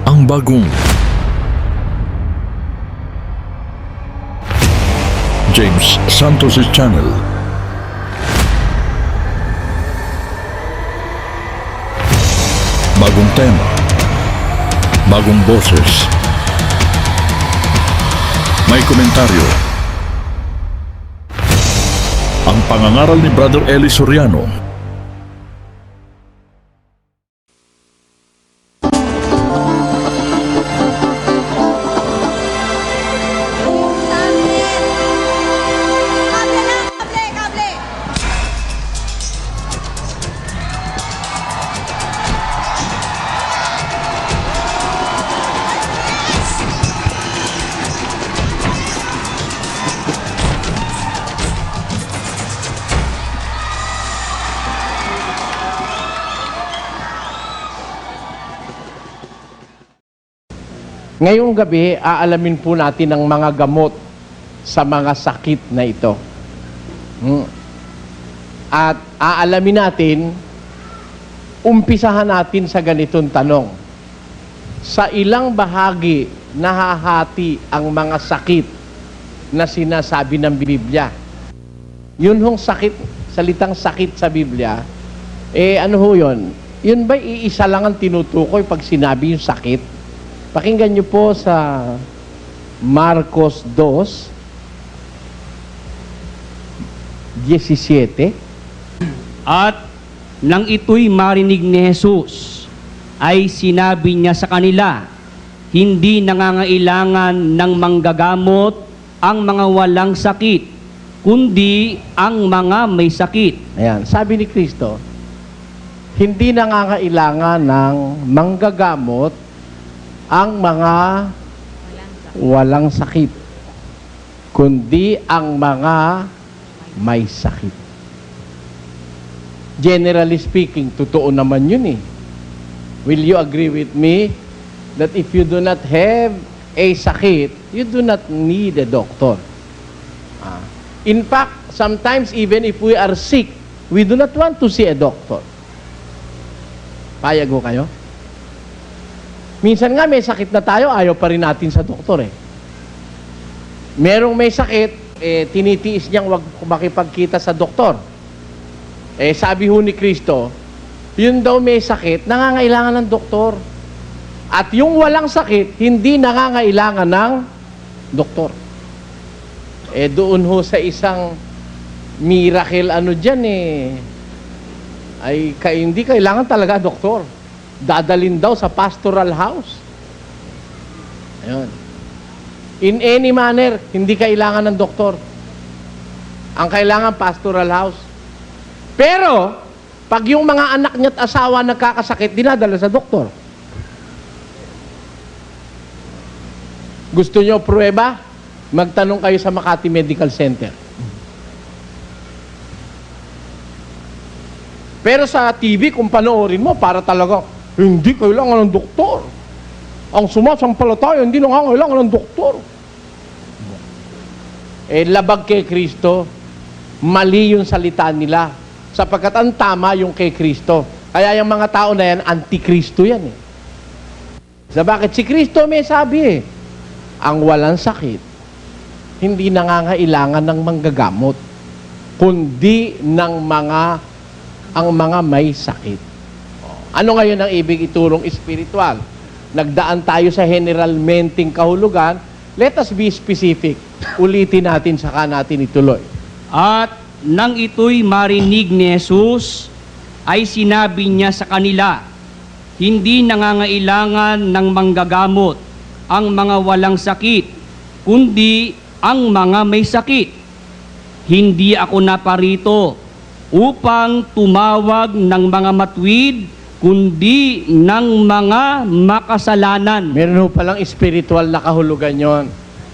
ang bagong James Santos' Channel. Bagong tema, bagong boses, may komentaryo. Ang pangangaral ni Brother Eli Soriano. Ngayong gabi, aalamin po natin ang mga gamot sa mga sakit na ito. At aalamin natin, umpisahan natin sa ganitong tanong. Sa ilang bahagi nahahati ang mga sakit na sinasabi ng Biblia? Yun hong sakit, salitang sakit sa Biblia, ano ho yun? Yun ba iisa lang ang tinutukoy pag sinabi yung sakit? Pakinggan niyo po sa Marcos 2:17. At nang ito'y marinig ni Jesus, ay sinabi niya sa kanila, hindi nangangailangan ng manggagamot ang mga walang sakit, kundi ang mga may sakit. Ayan, sabi ni Kristo, hindi nangangailangan ng manggagamot ang mga walang sakit, kundi ang mga may sakit. Generally speaking, totoo naman yun eh. Will you agree with me that if you do not have a sakit, you do not need a doctor? In fact, sometimes even if we are sick, we do not want to see a doctor. Payag ho kayo? Minsan nga may sakit na tayo, ayaw pa rin natin sa doktor eh. Merong may sakit, tinitiis niyang wag makipagkita sa doktor. Sabi ho ni Kristo, yun daw may sakit, nangangailangan ng doktor. At yung walang sakit, hindi nangangailangan ng doktor. Doon ho sa isang miracle dyan ay hindi kailangan talaga doktor. Dadalin daw sa pastoral house. Ayun. In any manner, hindi kailangan ng doktor. Ang kailangan, pastoral house. Pero, pag yung mga anak niya at asawa nagkakasakit, dinadala sa doktor. Gusto nyo pruweba? Magtanong kayo sa Makati Medical Center. Pero sa TV, kung panoorin mo, para talaga, hindi kailangan ng doktor. Ang sumasampalataya, hindi nangangailangan ng doktor. Labag kay Kristo, mali yung salita nila. Sapagkat ang tama yung kay Kristo. Kaya yung mga tao na yan, anti-Kristo yan eh. Sa bakit? Si Kristo may sabi ang walang sakit, hindi nangangailangan ng manggagamot, kundi ng ang mga may sakit. Ano ngayon ang ibig iturong espiritual? Nagdaan tayo sa generalmenteng kahulugan. Let us be specific. Ulitin natin, saka natin ituloy. At nang ito'y marinig ni Jesus, ay sinabi niya sa kanila, hindi nangangailangan ng manggagamot ang mga walang sakit, kundi ang mga may sakit. Hindi ako naparito upang tumawag ng mga matuwid, kundi ng mga makasalanan. Meron ho palang spiritual na kahulugan yon.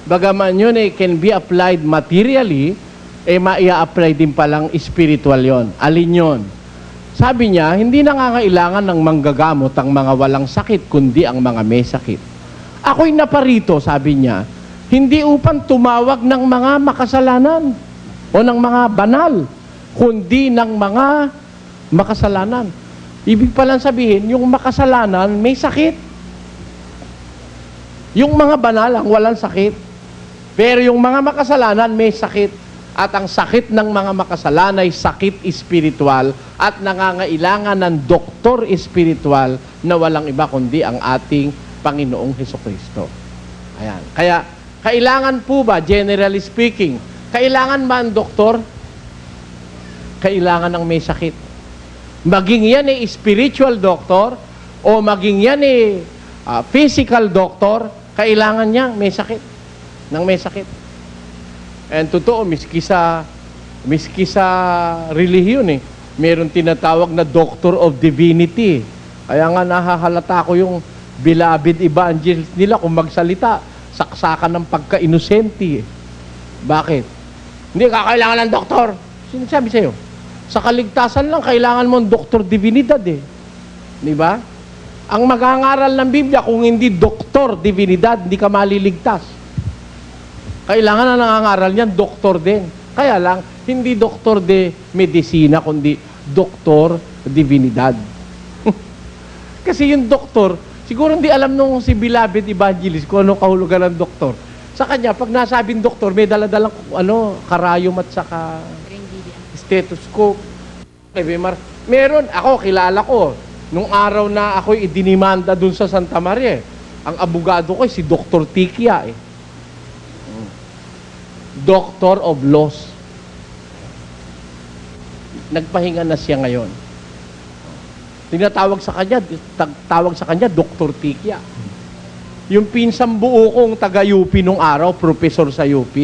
Bagaman yun can be applied materially, maia-apply din palang spiritual yon. Alin yon? Sabi niya, hindi nangangailangan ng manggagamot ang mga walang sakit, kundi ang mga may sakit. Ako'y naparito, sabi niya, hindi upang tumawag ng mga makasalanan o ng mga banal, kundi ng mga makasalanan. Ibig palang sabihin, yung makasalanan may sakit. Yung mga banal ang walang sakit. Pero yung mga makasalanan may sakit. At ang sakit ng mga makasalanan ay sakit espiritual at nangangailangan ng doktor espiritual na walang iba kundi ang ating Panginoong Hesukristo. Ayan. Kaya, kailangan po ba, generally speaking, kailangan ba ang doktor? Kailangan ng may sakit. Maging yan spiritual doctor o maging yan physical doctor, kailangan niya may sakit. Nang may sakit. And totoo, miski sa relihiyon meron tinatawag na Doctor of Divinity. Kaya nga nahahalata ko yung beloved evangelist nila kung magsalita, saksakan ng pagka-inosente. Bakit? Hindi kakailangan ng doktor. Sinasabi sa'yo, sa kaligtasan lang, kailangan mo ng Doctor Divinidad Di ba? Ang magangaral ng Biblia, kung hindi Doctor Divinidad, hindi ka maliligtas. Kailangan na nangangaral niyan, doktor din. Kaya lang, hindi doktor de medisina, kundi doktor divinidad. Kasi yung doktor, siguro hindi alam nung si beloved evangelist kung ano kahulugan ng doktor. Sa kanya, pag nasabing doktor, may daladalang karayom at saka stethoscope. Meron, ako, kilala ko, nung araw na ako'y idinimanda dun sa Santa Maria, ang abogado ko si Dr. Tikia Doctor of Laws. Nagpahinga na siya ngayon. Tinatawag sa kanya, Dr. Tikia. Yung pinsang buo kong taga-UP nung araw, professor sa UP,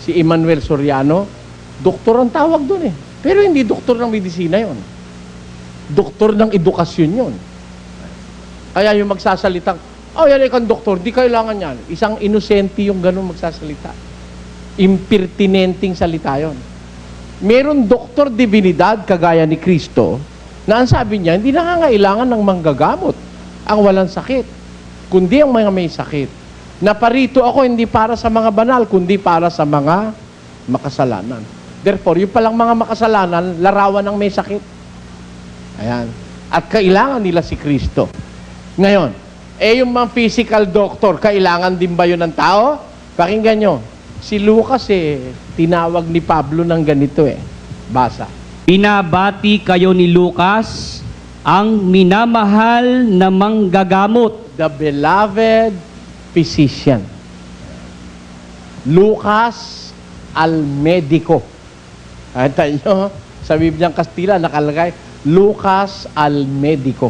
si Emmanuel Soriano, doktor ang tawag doon Pero hindi doktor ng medisina yon. Doktor ng edukasyon yon. Kaya yung magsasalitang, yan ikang doktor, di kailangan yan. Isang inosente yung ganun magsasalita. Impertinenting salita yon. Meron doktor divinidad kagaya ni Kristo na ang sabi niya, hindi nangangailangan ng manggagamot ang walang sakit, kundi ang mga may sakit. Naparito ako hindi para sa mga banal, kundi para sa mga makasalanan. Therefore, yung palang mga makasalanan, larawan ng may sakit. Ayan. At kailangan nila si Kristo. Ngayon, yung mga physical doctor, kailangan din ba yun ng tao? Pakinggan nyo. Si Lucas tinawag ni Pablo ng ganito Basa. Binabati kayo ni Lucas, ang minamahal na manggagamot. The beloved physician. Lucas al Medico. Kita nyo, sa Bibliang Kastila nakalagay, Lucas al Medico.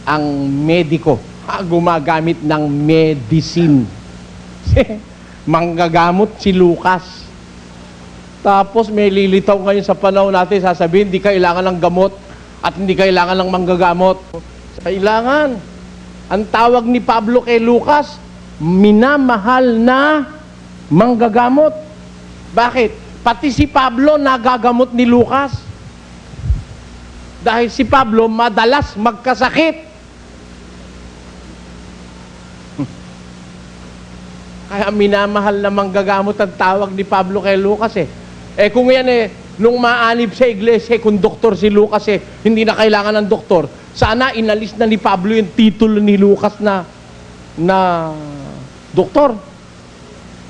Ang mediko. Gumagamit ng medicine. Manggagamot si Lucas. Tapos may lilitaw ngayon sa panahon natin, sasabihin, hindi kailangan ng gamot at hindi kailangan ng manggagamot. Kailangan. Ang tawag ni Pablo kay Lucas, minamahal na manggagamot. Bakit? Pati si Pablo nagagamot ni Lucas. Dahil si Pablo madalas magkasakit. Kaya minamahal na manggagamot ang tawag ni Pablo kay Lucas kung yan nung maanib sa iglesia, kung doktor si Lucas hindi na kailangan ng doktor. Sana inalis na ni Pablo yung titulo ni Lucas na doktor.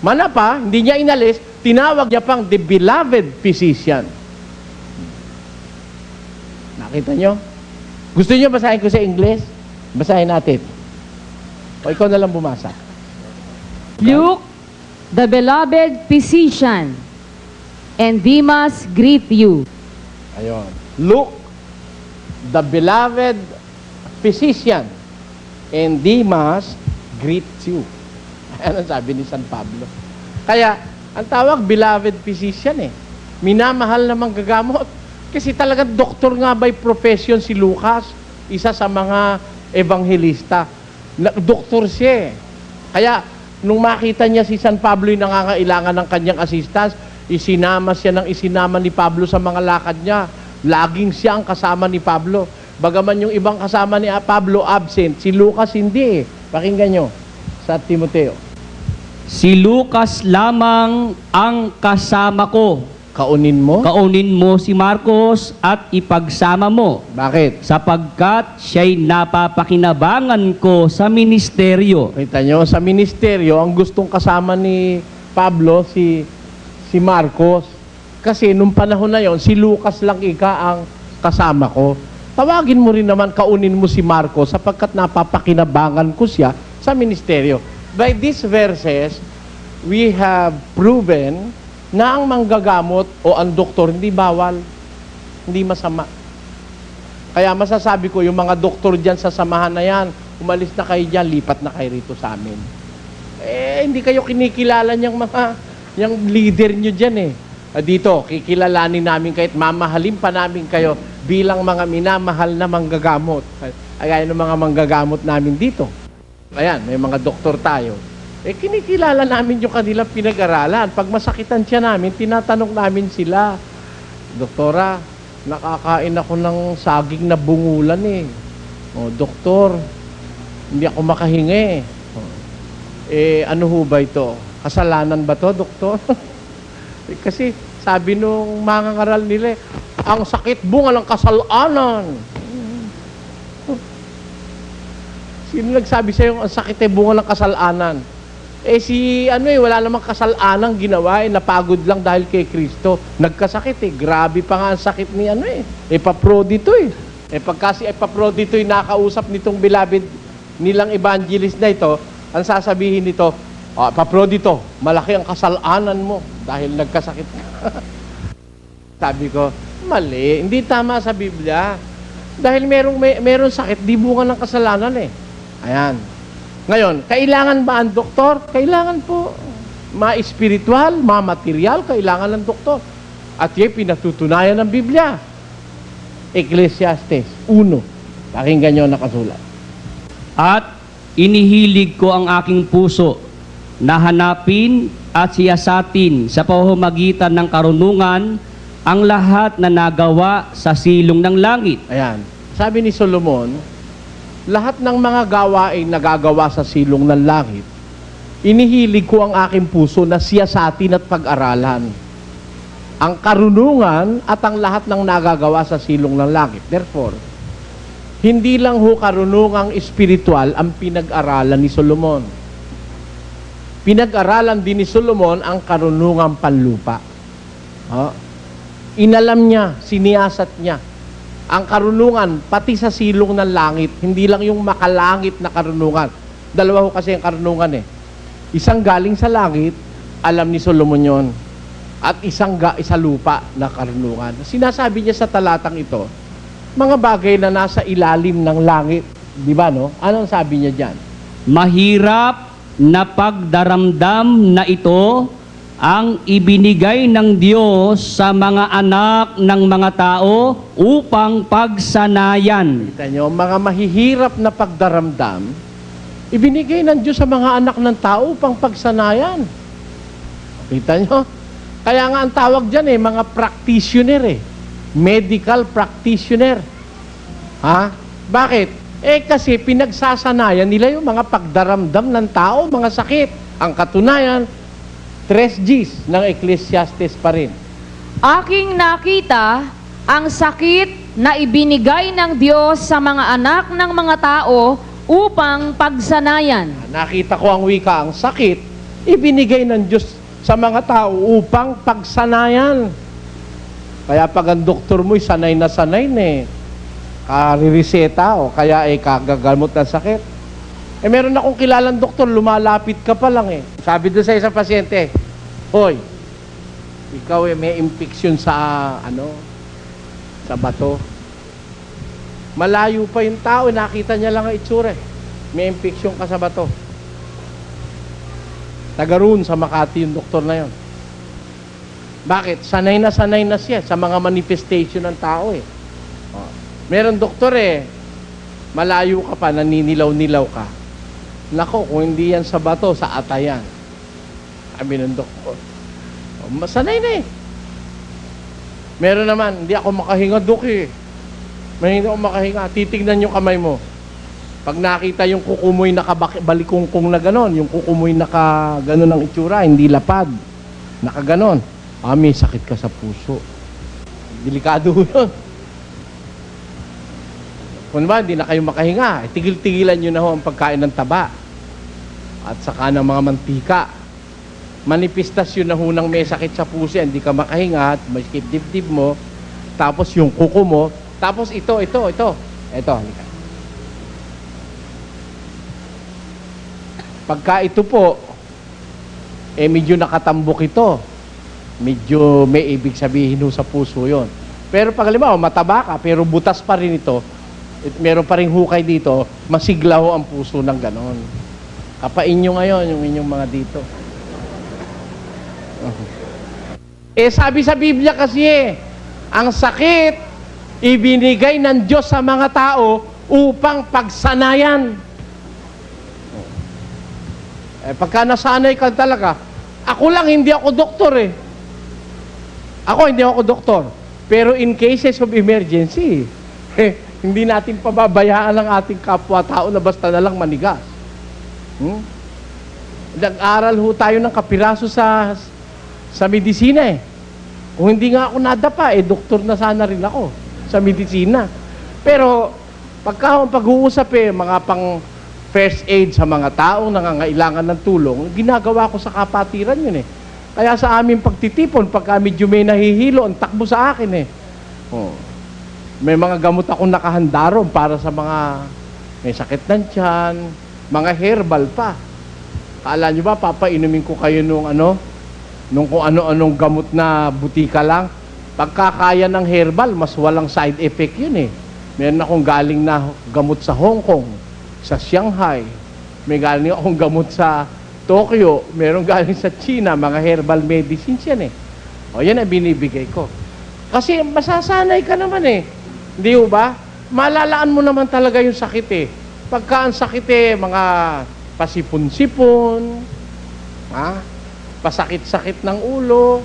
Mana pa, hindi niya inalis, tinawag niya pang the beloved physician. Nakita nyo? Gusto niyo basahin ko sa English? Basahin natin. O ikaw na lang bumasa. Luke, the beloved physician, and Demas greet you. Ayon. Luke, the beloved physician, and Demas greets you. Ano sabi ni San Pablo? Kaya, ang tawag beloved physician minamahal na manggagamot. Kasi talagang doktor nga by profession si Lucas, isa sa mga ebanghelista. Doktor siya Kaya, nung makita niya si San Pablo yung nangangailangan ng kanyang assistance, isinama ni Pablo sa mga lakad niya. Laging siya ang kasama ni Pablo. Bagaman yung ibang kasama ni Pablo absent, si Lucas hindi Pakinggan nyo sa Timoteo. Si Lucas lamang ang kasama ko Kaunin mo? Kaunin mo si Marcos at ipagsama mo, Bakit? sapagkat siya'y napapakinabangan ko sa ministeryo. Kita nyo, sa ministeryo, ang gustong kasama ni Pablo, si Marcos. Kasi nung panahon na yon, si Lucas lang ang kasama ko. Tawagin mo rin naman, kaunin mo si Marcos sapagkat napapakinabangan ko siya sa ministeryo. By these verses, we have proven na ang manggagamot o ang doktor hindi bawal, hindi masama. Kaya masasabi ko, yung mga doktor dyan sa samahan na yan, umalis na kayo dyan, lipat na kayo rito sa amin. Hindi kayo kinikilala niyang yung leader nyo dyan eh. Dito, kikilalanin namin kayo at mamahalin pa namin kayo bilang mga minamahal na manggagamot. Kaya ng mga manggagamot namin dito. Ayan, may mga doktor tayo. Kinikilala namin yung kanilang pinag-aralan. Pag masakitan siya namin, tinatanong namin sila, Doktora, nakakain ako ng saging na bungulan eh. O, doktor, hindi ako makahinga eh. Ano ho ba ito? Kasalanan ba to, doktor? Kasi sabi nung mga ngaral nila, ang sakit bunga ng kasalanan. Sino nagsabi sa'yo ang sakit ay bunga ng kasalanan? Wala namang kasalanan ginawa, napagod lang dahil kay Kristo. Nagkasakit grabe pa nga ang sakit ni Epaprodito pagka si Epaprodito nakausap nitong beloved nilang evangelist na ito, ang sasabihin nito, Epaprodito, malaki ang kasalanan mo dahil nagkasakit ka. Sabi ko, mali, hindi tama sa Biblia. Dahil merong sakit, di bunga ng kasalanan Ayan. Ngayon, kailangan ba ang doktor? Kailangan po. Ma-spiritual, ma-material, kailangan ng doktor. At yan, pinatutunayan ng Biblia. Ecclesiastes 1. Pakinggan nyo nakasulat. At inihilig ko ang aking puso na hanapin at siyasatin sa pamamagitan ng karunungan ang lahat na nagawa sa silong ng langit. Ayan. Sabi ni Solomon, lahat ng mga gawain nagagawa sa silong ng langit, inihilig ko ang aking puso na siyasatin at pag-aralan. Ang karunungan at ang lahat ng nagagawa sa silong ng langit. Therefore, hindi lang ho karunungang espiritual ang pinag-aralan ni Solomon. Pinag-aralan din ni Solomon ang karunungang panlupa. Inalam niya, siniyasat niya ang karunungan, pati sa silong ng langit, hindi lang yung makalangit na karunungan. Dalawa ho kasi ang karunungan Isang galing sa langit, alam ni Solomon yon. At isang sa lupa na karunungan. Sinasabi niya sa talatang ito, mga bagay na nasa ilalim ng langit. Di ba, no? Anong sabi niya dyan? Mahirap na pagdaramdam na ito ang ibinigay ng Diyos sa mga anak ng mga tao upang pagsanayan. Kita nyo, mga mahihirap na pagdaramdam, ibinigay ng Diyos sa mga anak ng tao upang pagsanayan. Kita nyo? Kaya nga ang tawag dyan mga practitioner medical practitioner. Bakit? Kasi pinagsasanayan nila yung mga pagdaramdam ng tao, mga sakit. Ang katunayan, 3 Gs ng Ecclesiastes pa rin. Aking nakita ang sakit na ibinigay ng Diyos sa mga anak ng mga tao upang pagsanayan. Nakita ko ang wika, ang sakit, ibinigay ng Diyos sa mga tao upang pagsanayan. Kaya pag ang doktor mo'y sanay na karireseta o kaya kagagamot ng sakit. Meron akong kilalang doktor, lumalapit ka pa lang Sabi doon sa isang pasyente, hoy, ikaw may infection sa sa bato. Malayo pa yung tao, nakita niya lang ang itsura May infection ka sa bato. Taga roon sa Makati yung doktor na yon. Bakit? Sanay na siya sa mga manifestation ng tao Meron doktor malayo ka pa, naninilaw-nilaw ka. Nako, kung hindi yan sa bato, sa atayan. Sabi ng doktor. Masanay na Meron naman, hindi ako makahinga, Dok Hindi ako makahinga. Titignan yung kamay mo. Pag nakita yung kukumoy nakabalikungkong na ganon, yung kukumoy naka ganon ang itsura, hindi lapad. Naka ganon. May sakit ka sa puso. Delikado yun. Kung ba, hindi na kayo makahinga, tigil-tigilan nyo na ho ang pagkain ng taba at saka ng mga mantika. Manifestasyon na ho ng may sakit sa puso, hindi ka makahinga at may sakit dibdib mo, tapos yung kuko mo, tapos ito, halika. Pagka ito po, medyo nakatambok ito. Medyo may ibig sabihin ho sa puso yon. Pero pag halimbawa, mataba ka, pero butas pa rin ito, meron pa rin hukay dito, masigla ho ang puso ng ganon. Kapain nyo ngayon yung inyong mga dito. Sabi sa Biblia kasi ang sakit, ibinigay ng Diyos sa mga tao upang pagsanayan. Pagka nasanay ka talaga, ako lang, hindi ako doktor Ako, hindi ako doktor. Pero in cases of emergency, hindi natin pababayaan ang ating kapwa-tao na basta na lang manigas. Nag-aral ho tayo ng kapiraso sa medisina Kung hindi nga ako nadapa, doktor na sana rin ako sa medisina. Pero, pag-uusap mga pang first aid sa mga taong nangangailangan ng tulong, ginagawa ko sa kapatiran yun Kaya sa aming pagtitipon, pagka medyo may nahihilo, ang takbo sa akin May mga gamot akong nakahanda ron para sa mga may sakit ng tiyan, mga herbal pa. Kala nyo ba, papainumin ko kayo nung kung ano-anong gamot na butika lang? Pagkakaya ng herbal, mas walang side effect yun Meron akong galing na gamot sa Hong Kong, sa Shanghai. May galing akong gamot sa Tokyo. Meron galing sa China, mga herbal medicines yan yan ang binibigay ko. Kasi masasanay ka naman Hindi ba? Malalaan mo naman talaga yung sakit Pagka ang sakit mga pasipon-sipon, pasakit-sakit ng ulo,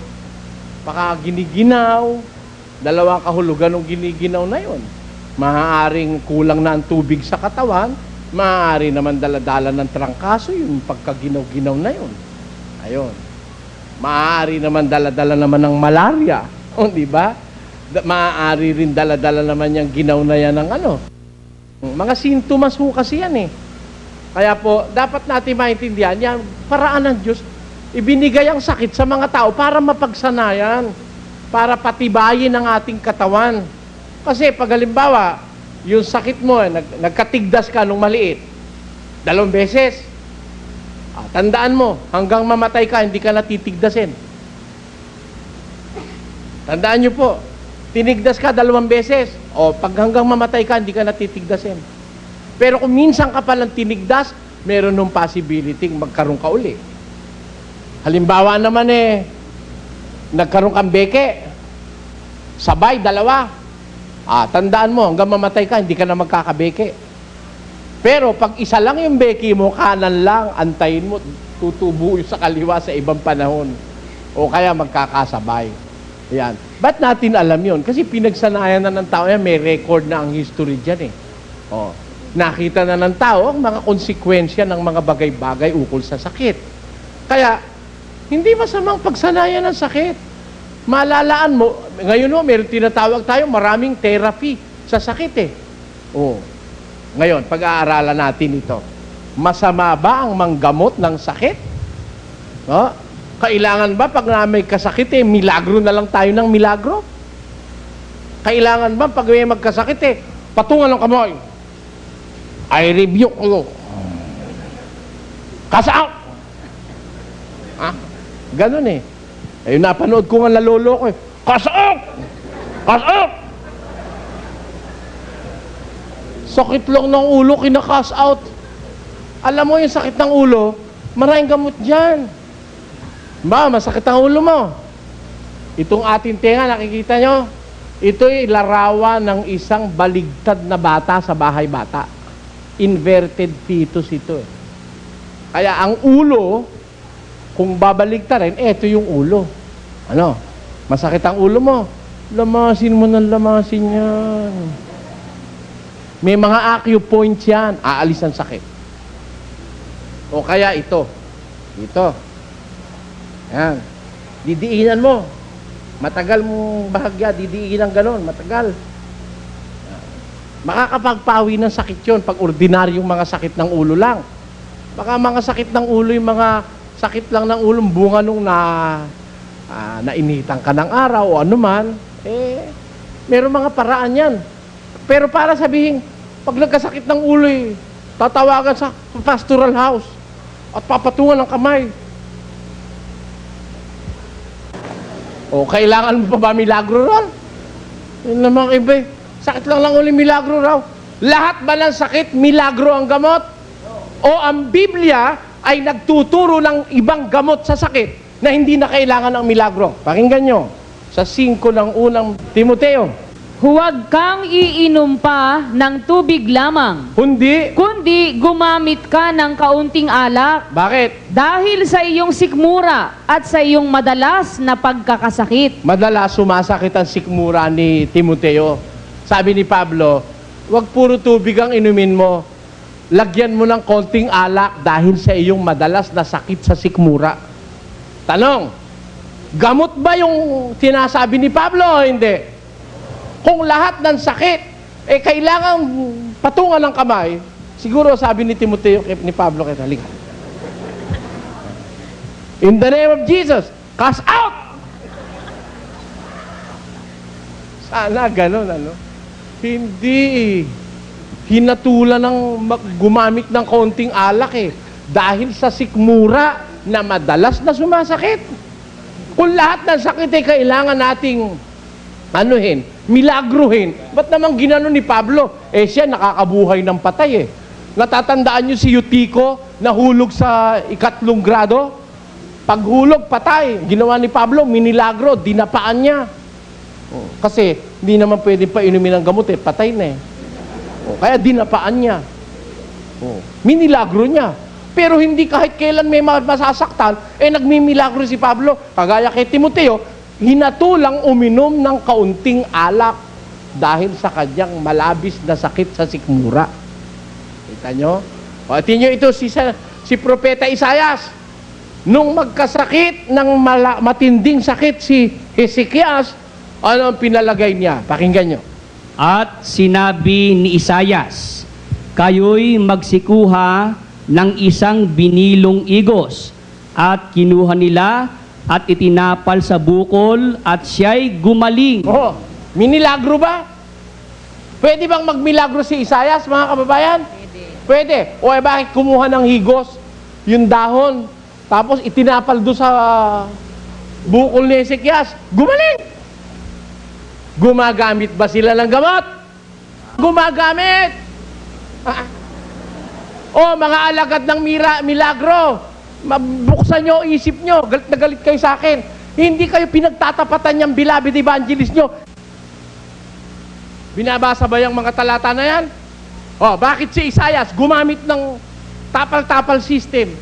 giniginaw, dalawang kahulugan ng giniginaw na yon. Maaaring kulang na ang tubig sa katawan, maaari naman daladala ng trangkaso yung pagkaginaw-ginaw na yon. Ayun. Maaari naman daladala naman ng malaria, di ba? Maaari rin dala-dala naman yung ginaw na yan ng mga sintomas ho kasi yan Kaya po, dapat natin maintindihan yan, paraan ng Diyos, ibinigay ang sakit sa mga tao para mapagsanayan, para patibayin ang ating katawan. Kasi pag halimbawa, yung sakit mo, nagkatigdas ka nung maliit, 2 beses, tandaan mo, hanggang mamatay ka, hindi ka natitigdasin. Tandaan nyo po, tinigdas ka 2 beses, pag hanggang mamatay ka, hindi ka natitigdasin. Pero kung minsan ka palang tinigdas, meron nung possibility magkaroon ka uli. Halimbawa naman nagkaroon kang beke, sabay, 2. Tandaan mo, hanggang mamatay ka, hindi ka na magkakabeke. Pero pag isa lang yung beki mo, kanan lang, antayin mo, tutubo yung sa kaliwa sa ibang panahon. O kaya magkakasabay. Yan. Ba't natin alam yun? Kasi pinagsanayan na ng tao yan, may record na ang history dyan Nakita na ng tao ang mga konsekwensya ng mga bagay-bagay ukol sa sakit. Kaya, hindi masamang pagsanayan ng sakit. Malalaan mo, ngayon meron tinatawag tayo, maraming therapy sa sakit Ngayon, pag-aaralan natin ito. Masama ba ang manggamot ng sakit? Kailangan ba pag may kasakit milagro na lang tayo ng milagro? Kailangan ba pag may magkasakit patungan ng kamay? I rebuke you. Cast out! Ganun Ayun, napanood ko nga nalolo ko Cast out! Cast out! Sakit lang ng ulo, kina-cast out. Alam mo yung sakit ng ulo, maraming gamot dyan. Masakit ang ulo mo. Itong ating tenga, nakikita nyo? Ito'y larawan ng isang baligtad na bata sa bahay bata. Inverted fetus ito Kaya ang ulo, kung babaligtarin, ito yung ulo. Masakit ang ulo mo. Lamasin mo ng lamasin yan. May mga acupoints yan. Aalis ang sakit. O kaya ito. Yan. Didiinan mo. Matagal mong bahagya, didiin ng ganon, matagal. Makakapagpawi ng sakit yun pag ordinaryong mga sakit ng ulo lang. Baka mga sakit ng ulo, yung mga sakit lang ng ulo, bunga nung nainitan ka ng araw o anuman, meron mga paraan yan. Pero para sabihin, pag nagkasakit ng ulo, tatawagan sa pastoral house at papatungan ng kamay. O, kailangan mo pa ba milagro ron? Yun naman iba. Sakit lang ulit milagro raw. Lahat ba ng sakit, milagro ang gamot? O ang Biblia ay nagtuturo ng ibang gamot sa sakit na hindi na kailangan ng milagro? Pakinggan nyo. Sa 5 ng unang Timoteo. Huwag kang iinom pa ng tubig lamang, kundi gumamit ka ng kaunting alak. Bakit? Dahil sa iyong sikmura at sa iyong madalas na pagkakasakit. Madalas sumasakit ang sikmura ni Timoteo. Sabi ni Pablo, wag puro tubig ang inumin mo. Lagyan mo ng konting alak dahil sa iyong madalas na sakit sa sikmura. Tanong, gamot ba yung sinasabi ni Pablo o hindi? Kung lahat ng sakit, kailangan patungan ng kamay, siguro sabi ni Timoteo, ni Pablo, halika. In the name of Jesus, cast out! Sana ganun, ano? Hindi. Hinatulan ng gumamit ng konting alak dahil sa sikmura na madalas na sumasakit. Kung lahat ng sakit kailangan nating milagruhin. Ba't naman ginano ni Pablo? Siya nakakabuhay ng patay Natatandaan niyo si Eutico nahulog sa 3 grado? Paghulog, patay. Ginawa ni Pablo, minilagro, dinapaan niya. Kasi hindi naman pwede pa inumin ng gamot patay na kaya dinapaan niya. Minilagro niya. Pero hindi kahit kailan may masasaktan, nagmimilagro si Pablo. Kagaya kay Timoteo, hinatulang uminom ng kaunting alak dahil sa kanyang malabis na sakit sa sikmura. Kita nyo? O, tingnan nyo ito si Propeta Isaias. Nung magkasakit ng matinding sakit si Hezekias, ano ang pinalagay niya? Pakinggan nyo. At sinabi ni Isayas, kayo'y magsikuha ng isang binilong igos, at kinuha nila at itinapal sa bukol, at siya'y gumaling. Minilagro ba? Pwede bang magmilagro si Isayas, mga kababayan? Pwede. O bakit kumuha ng higos, yung dahon, tapos itinapal doon sa bukol ni Hezekias? Gumaling! Gumagamit ba sila ng gamot? Gumagamit! Mga alagad ng milagro, mabuksan nyo isip nyo, galit na galit kayo sa akin. Hindi kayo pinagtatapatan niyang beloved evangelist nyo. Binabasa ba yung mga talata na yan? Bakit si Isaias gumamit ng tapal-tapal system?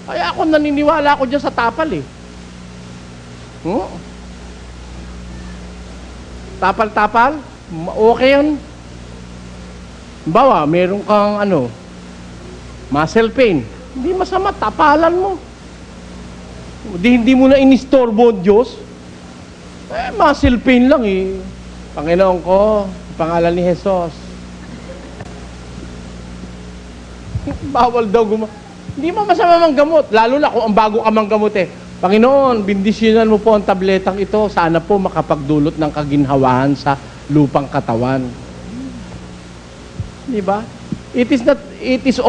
Kaya ako naniniwala ako dyan sa tapal Tapal-tapal? Okay yun. Bawa, meron kang muscle pain. Hindi masama, tapalan mo. Hindi mo na inistorbo ang Diyos. Muscle pain lang Panginoon ko, pangalan ni Jesus. Bawal daw Hindi mo masama mang gamot. Lalo na kung ang bago ka mang gamot Panginoon, bindisyonan mo po ang tabletang ito. Sana po makapagdulot ng kaginhawahan sa lupang katawan. Di ba? It is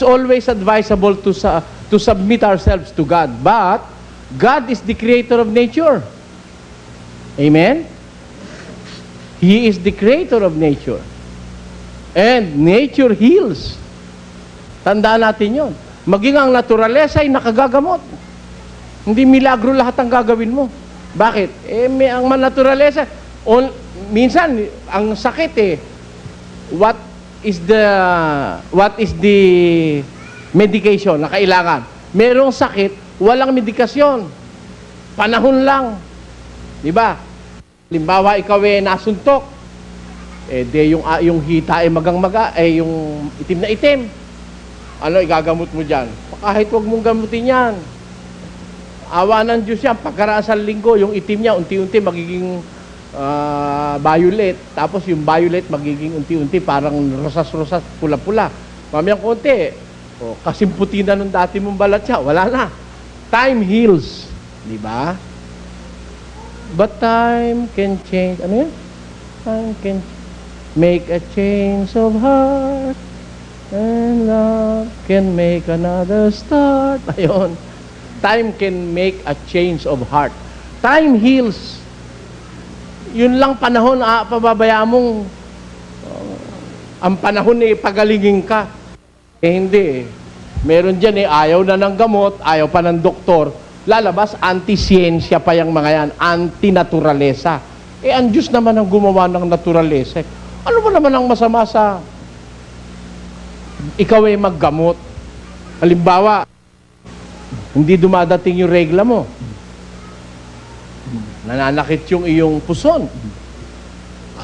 always advisable to submit ourselves to God. But God is the creator of nature. Amen? He is the creator of nature. And nature heals. Tandaan natin yon. Maging ang naturalesa ay nakagagamot. Hindi milagro lahat ang gagawin mo. Bakit? Ang naturalesa, minsan, ang sakit what is the medication na kailangan? Merong sakit, walang medikasyon. Panahon lang. Di ba? Halimbawa, ikaw nasuntok. Yung hita ay magang-maga, yung itim na itim. Ano igagamot mo dyan? Kahit wag mong gamutin yan. Awa ng Diyos yan. Pagkaraan sa linggo, yung itim niya, unti-unti magiging violet. Tapos yung violet magiging unti-unti parang rosas-rosas, pula-pula. Mamayang konti, kasimputi na nung dati mong balat siya. Wala na. Time heals. Di ba? But time can change. Ano yan? Time can make a change of heart. And love can make another start. Ayun. Time can make a change of heart. Time heals. Yun lang panahon, pababayaan mong ang panahon pagalingin ka. Hindi. Meron dyan ayaw na ng gamot, ayaw pa ng doktor. Lalabas, anti-siyensya pa yung mga yan. Anti-naturalesa. Ang Diyos naman ang gumawa ng naturalesa. Ano ba naman ang masama sa ikaw maggamot? Halimbawa, hindi dumadating yung regla mo. Nananakit yung iyong puson.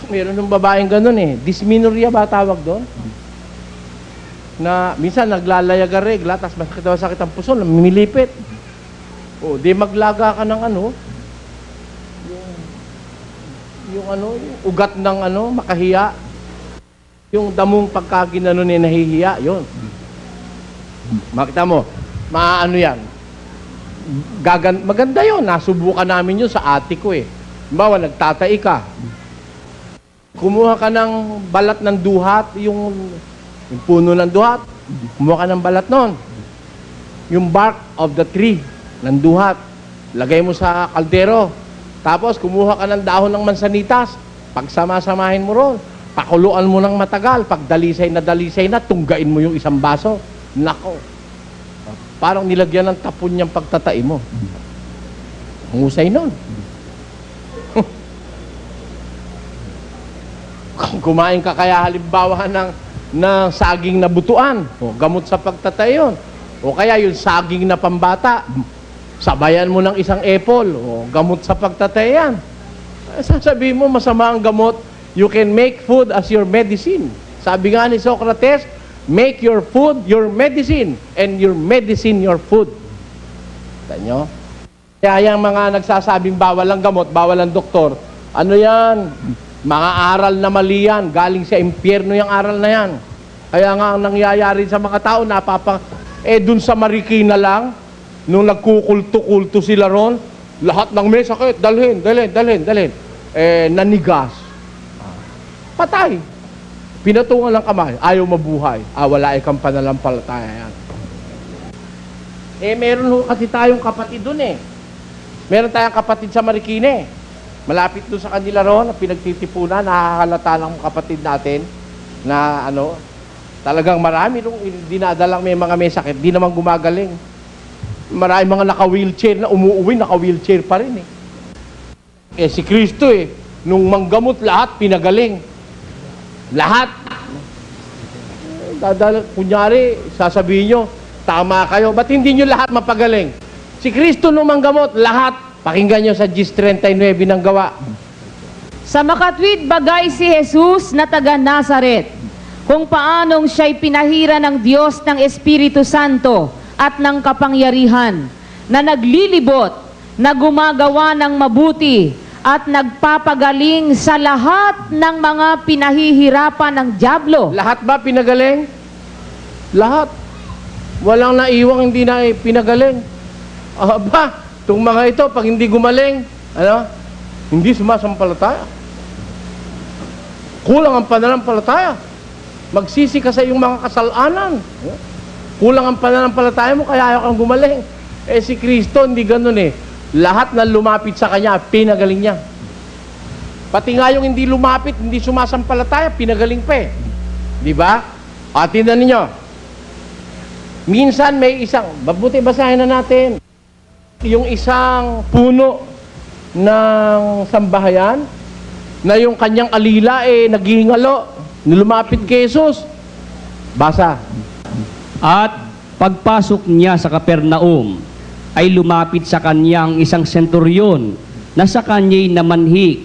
Meron ng babaeng ganun Dysmenorrhea ba tawag doon? Na minsan naglalayag ang regla, tapos masakit ang puson, lumilipit. Di maglaga ka ng yung ugat ng makahiya. Yung damong pagkagin nahihiya, yun. Makita mo, maano yan. Maganda yun, nasubukan namin yun sa ate ko Bawa, nagtatai ka. Kumuha ka ng balat ng duhat, yung puno ng duhat, kumuha ka ng balat nun. Yung bark of the tree, ng duhat, lagay mo sa kaldero. Tapos, kumuha ka ng dahon ng mansanitas, pagsama-samahin mo ron. Pakuluan mo ng matagal. Pag dalisay na, tunggain mo yung isang baso. Nako. Parang nilagyan ng tapon niyang pagtatai mo. Ang husay nun. Kung kumain ka kaya halimbawa ng saging na butuan, gamot sa pagtatay yun. O kaya yung saging na pambata, sabayan mo ng isang apple, gamot sa pagtatay yan. Sasabihin mo, masama ang gamot. You can make food as your medicine. Sabi nga ni Socrates, make your food your medicine and your medicine your food. Kita nyo? Kaya yung mga nagsasabing bawal ang gamot, bawal ang doktor, ano yan? Mga aral na mali yan. Galing sa impyerno yung aral na yan. Kaya nga ang nangyayari sa mga tao, dun sa Marikina lang, nung nagkukulto-kulto sila ron, lahat ng may sakit, dalhin. Nanigas. Patay. Pinatungan ng kamay, ayaw mabuhay. Wala kang pananampalataya yan. Meron kasi tayong kapatid dun Meron tayong kapatid sa Marikina Malapit doon sa kanila ron, na pinagtitipunan, nakakalata ng kapatid natin na talagang marami nung dinadalang may mga may sakit, di naman gumagaling. Marami mga naka-wheelchair na umuuwi, naka-wheelchair pa rin si Kristo nung manggamot lahat, pinagaling. Lahat. Kunyari, sasabihin nyo, tama kayo, ba't hindi nyo lahat mapagaling? Si Kristo nung manggamot, lahat. Pakinggan nyo sa Gis 39 ng gawa. Sa makatwid bagay si Jesus na taga Nazaret, kung paanong siya'y pinahira ng Diyos ng Espiritu Santo at ng kapangyarihan, na naglilibot, na gumagawa ng mabuti, at nagpapagaling sa lahat ng mga pinahihirapan ng dyablo. Lahat ba pinagaling? Lahat. Walang naiwang hindi na pinagaling. Itong mga ito, pag hindi gumaling, hindi sumasampalataya. Kulang ang pananampalataya. Magsisi ka sa iyong mga kasalanan. Kulang ang pananampalataya mo, kaya ayaw kang gumaling. Si Kristo, hindi ganun Lahat na lumapit sa Kanya, pinagaling niya. Pati nga yung hindi lumapit, hindi sumasampalataya, pinagaling pa Di ba? At tingnan ninyo. Minsan may isang, mabuti basahin na natin. Yung isang puno ng sambahayan na yung kanyang alila naghihingalo, nilumapit kay Jesus. Basa. At pagpasok niya sa Kapernaum, ay lumapit sa kanyang isang senturyon na sa kanya'y namanhik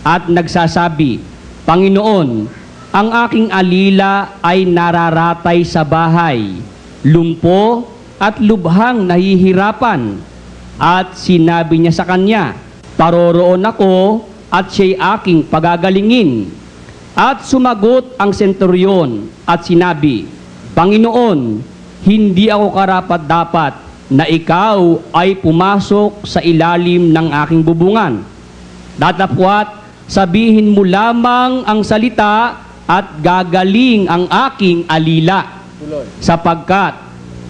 at nagsasabi, Panginoon, ang aking alila ay nararatay sa bahay, lumpo at lubhang nahihirapan. At sinabi niya sa kanya, "Paroroon ako at siya'y aking pagagalingin." At sumagot ang senturyon at sinabi, "Panginoon, hindi ako karapat-dapat na ikaw ay pumasok sa ilalim ng aking bubungan. Datapwat, sabihin mo lamang ang salita at gagaling ang aking alila. Sapagkat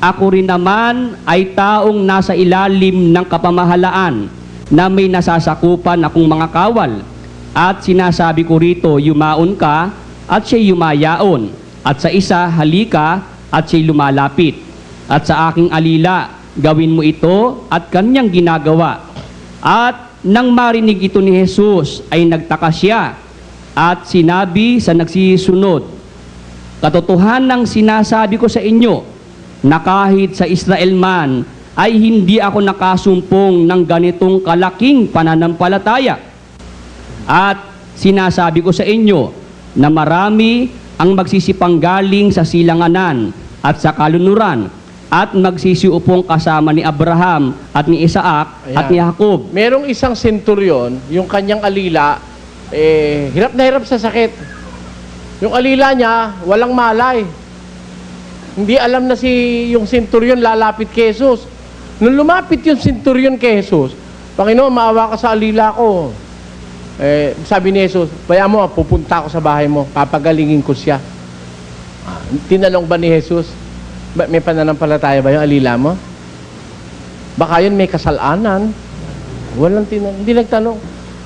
ako rin naman ay taong nasa ilalim ng kapamahalaan na may nasasakupan akong mga kawal. At sinasabi ko rito, yumaon ka at siya'y yumayaon. At sa isa, halika at siya'y lumalapit. At sa aking alila, gawin mo ito at kanyang ginagawa." At nang marinig ito ni Jesus, ay nagtaka siya at sinabi sa nagsisunod, "Katotohanang sinasabi ko sa inyo, na kahit sa Israel man, ay hindi ako nakasumpong ng ganitong kalaking pananampalataya. At sinasabi ko sa inyo na marami ang magsisipanggaling sa silanganan at sa kalunuran at magsisiupong kasama ni Abraham at ni Isaac at ni Jacob." Merong isang senturyon, yung kanyang alila, hirap na hirap sa sakit. Yung alila niya, walang malay. Hindi alam na yung senturyon lalapit kay Jesus. Nung lumapit yung senturyon kay Jesus, "Panginoon, maawa ka sa alila ko." Sabi ni Jesus, "Bayaan mo, pupunta ako sa bahay mo, papagalingin ko siya." Tinanong ba ni Jesus, "May pananampalataya ba yung alila mo? Baka yun may kasalanan." Walang tinanong, hindi nagtanong.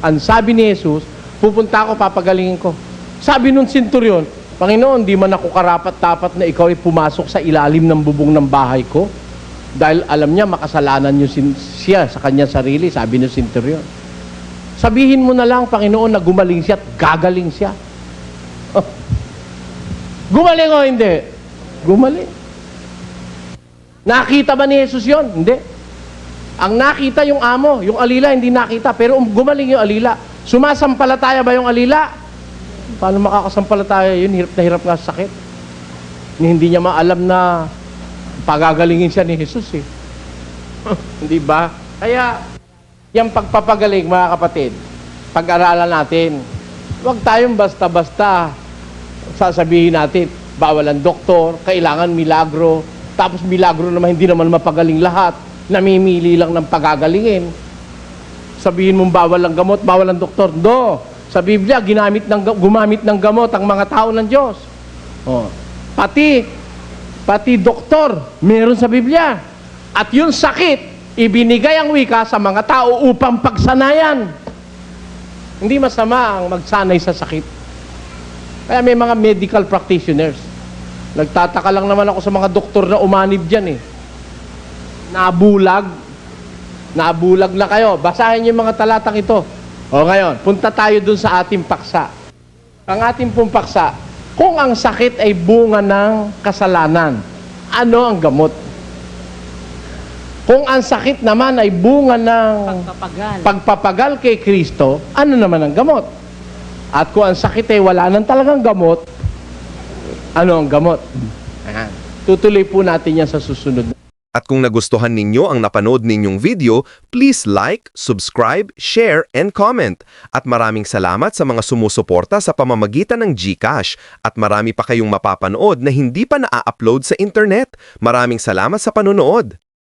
Ang sabi ni Jesus, "Pupunta ako, papagalingin ko." Sabi nung senturyon, "Panginoon, di man ako karapat-dapat na ikaw ay pumasok sa ilalim ng bubong ng bahay ko." Dahil alam niya, makasalanan siya sa kanyang sarili, sabi ng senturyon. "Sabihin mo na lang, Panginoon, na gumaling siya at gagaling siya." Oh. Gumaling o hindi? Gumaling. Nakita ba ni Jesus yon? Hindi. Ang nakita yung amo, yung alila hindi nakita, pero gumaling yung alila. Sumasampalataya ba yung alila? Paano makakasampalataya yun? Hirap na hirap nga sa sakit. Hindi niya maalam na pagagalingin siya ni Jesus eh. Hindi ba? Kaya, yung pagpapagaling, mga kapatid, pag-aralan natin, huwag tayong basta-basta sasabihin natin, bawal ang doktor, kailangan milagro, tapos milagro naman hindi naman mapagaling lahat, namimili lang ng pagagalingin. Sabihin mong bawal ang gamot, bawal ang doktor. No! Sa Biblia, gumamit ng gamot ang mga tao ng Diyos. Oh. Pati doktor, meron sa Biblia. At yung sakit, ibinigay ang wika sa mga tao upang pagsanayan. Hindi masama ang magsanay sa sakit. Kaya may mga medical practitioners. Nagtataka lang naman ako sa mga doktor na umanib dyan eh. Nabulag na kayo. Basahin niyo yung mga talatang ito. O ngayon, punta tayo dun sa ating paksa. Ang ating pong paksa, kung ang sakit ay bunga ng kasalanan, ano ang gamot? Kung ang sakit naman ay bunga ng pagpapagal kay Kristo, ano naman ang gamot? At kung ang sakit ay wala nang talagang gamot, ano ang gamot? Tutuloy po natin yan sa susunod. At kung nagustuhan ninyo ang napanood ninyong video, please like, subscribe, share, and comment. At maraming salamat sa mga sumusuporta sa pamamagitan ng GCash. At marami pa kayong mapapanood na hindi pa na-upload sa internet. Maraming salamat sa panonood.